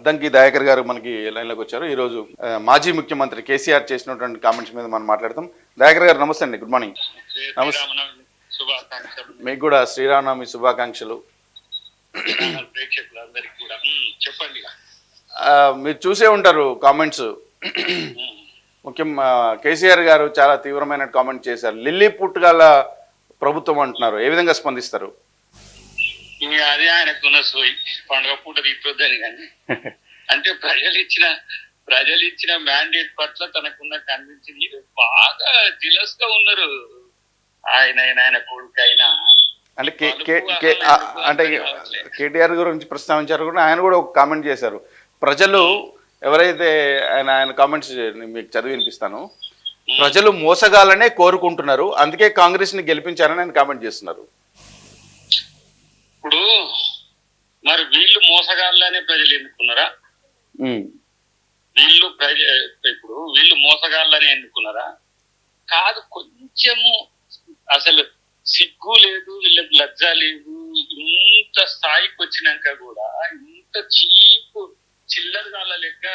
అద్దంకి దయాకర్ గారు మనకి లైన్లోకి వచ్చారు. ఈరోజు మాజీ ముఖ్యమంత్రి కేసీఆర్ చేసినటువంటి కామెంట్స్ మీద మనం మాట్లాడతాం. దయాకర్ గారు నమస్తే అండి, గుడ్ మార్నింగ్. నమస్తే, మీకు కూడా శ్రీరామనవమి శుభాకాంక్షలు. చెప్పండి. మీరు చూసే ఉంటారు కామెంట్స్. ముఖ్యం కేసీఆర్ గారు చాలా తీవ్రమైన కామెంట్ చేశారు. లిల్లీ పుట్టుగల ప్రభుత్వం అంటున్నారు, ఏ విధంగా స్పందిస్తారు? అదే ఆయనకున్న సోయి, పండుగ పూట తీర్చొద్దని. కానీ అంటే ప్రజలు ఇచ్చిన మ్యాండేట్ పట్ల తనకున్న కన్విన్సింగ్ బాగా జిలస్ గా ఉన్నారు. ఆయన కొడుకు అయినా అంటే కేటీఆర్ గురించి ప్రస్తావించారు కూడా, ఆయన కూడా ఒక కామెంట్ చేశారు. ప్రజలు ఎవరైతే ఆయన కామెంట్స్ మీకు చదివి వినిపిస్తాను. ప్రజలు మోసగాలనే కోరుకుంటున్నారు, అందుకే కాంగ్రెస్ ని గెలిపించారని ఆయన కామెంట్ చేస్తున్నారు. ఇప్పుడు మరి వీళ్ళు మోసగాళ్ళనే ప్రజలు ఎన్నుకున్నారా? వీళ్ళు మోసగాళ్ళని ఎన్నుకున్నారా? కాదు, కొంచెము అసలు సిగ్గు లేదు, వీళ్ళకి లజ్జ లేదు. ఇంత స్థాయికి వచ్చినాక కూడా ఇంత చీపు చిల్లరగాళ్ళ లెక్క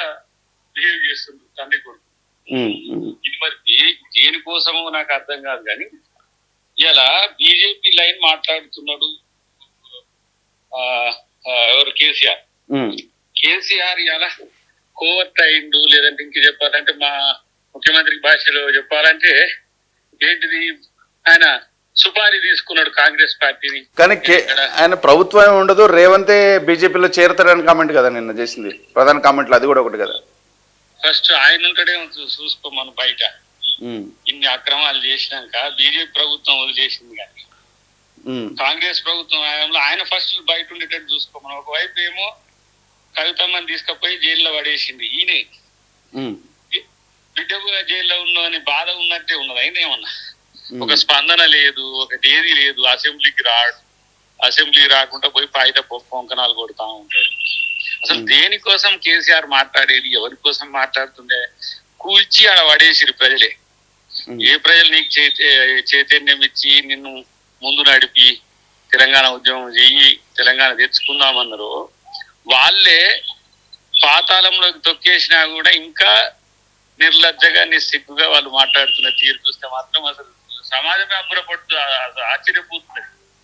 బిహేవ్ చేస్తుంది తండ్రి కొడుకు. ఇది మరి దేనికోసమో నాకు అర్థం కాదు. కానీ ఇలా బీజేపీ లైన్ మాట్లాడుతున్నాడు ఎవరు, కేసీఆర్ ఇలా కోవర్ట్ అయిండు. లేదంటే ఇంక చెప్పాలంటే మా ముఖ్యమంత్రి భాషలో చెప్పాలంటే ఏంటిది, ఆయన సుపారీ తీసుకున్నాడు కాంగ్రెస్ పార్టీని. కానీ ఆయన ప్రభుత్వం ఉండదు, రేవంతే బీజేపీలో చేరతాడని కామెంట్ కదా నిన్న చేసింది ప్రధాన కామెంట్లు, అది కూడా ఒకటి కదా. ఫస్ట్ ఆయన ఉంటాడేమో చూసుకో, మనం బయట ఇన్ని అక్రమాలు చేసినాక బీజేపీ ప్రభుత్వం వదిలేసింది. కానీ కాంగ్రెస్ ప్రభుత్వం ఆయన ఫస్ట్ బయట ఉండేటట్టు చూసుకోమని. ఒకవైపు ఏమో కవితమ్మని తీసుకుపోయి జైల్లో పడేసింది ఈయన. బిడ్డ జైల్లో ఉన్నదని బాధ ఉన్నట్టే ఉన్నది. అయినా ఏమన్నా ఒక స్పందన లేదు, ఒకటి ఏది లేదు. అసెంబ్లీ రాకుండా పోయి పాయిట పొంకనాలు కొడుతూ ఉంటాడు. అసలు దేనికోసం కేసీఆర్ మాట్లాడేది, ఎవరి కోసం మాట్లాడుతుండే? కూల్చి ఆడ పడేసిరు ప్రజలే. ఏ ప్రజలు నీకు చైతన్యం ఇచ్చి నిన్ను ముందు నడిపి తెలంగాణ ఉద్యమం చెయ్యి, తెలంగాణ తెచ్చుకుందామన్నారు, వాళ్ళే పాతాళంలోకి తొక్కేసినా కూడా ఇంకా నిర్లజ్జగా నిస్సిగ్గుగా వాళ్ళు మాట్లాడుతున్న తీరు చూస్తే మాత్రం అసలు సమాజమే అబ్బురపడుతుంది, ఆశ్చర్యపోతుంది.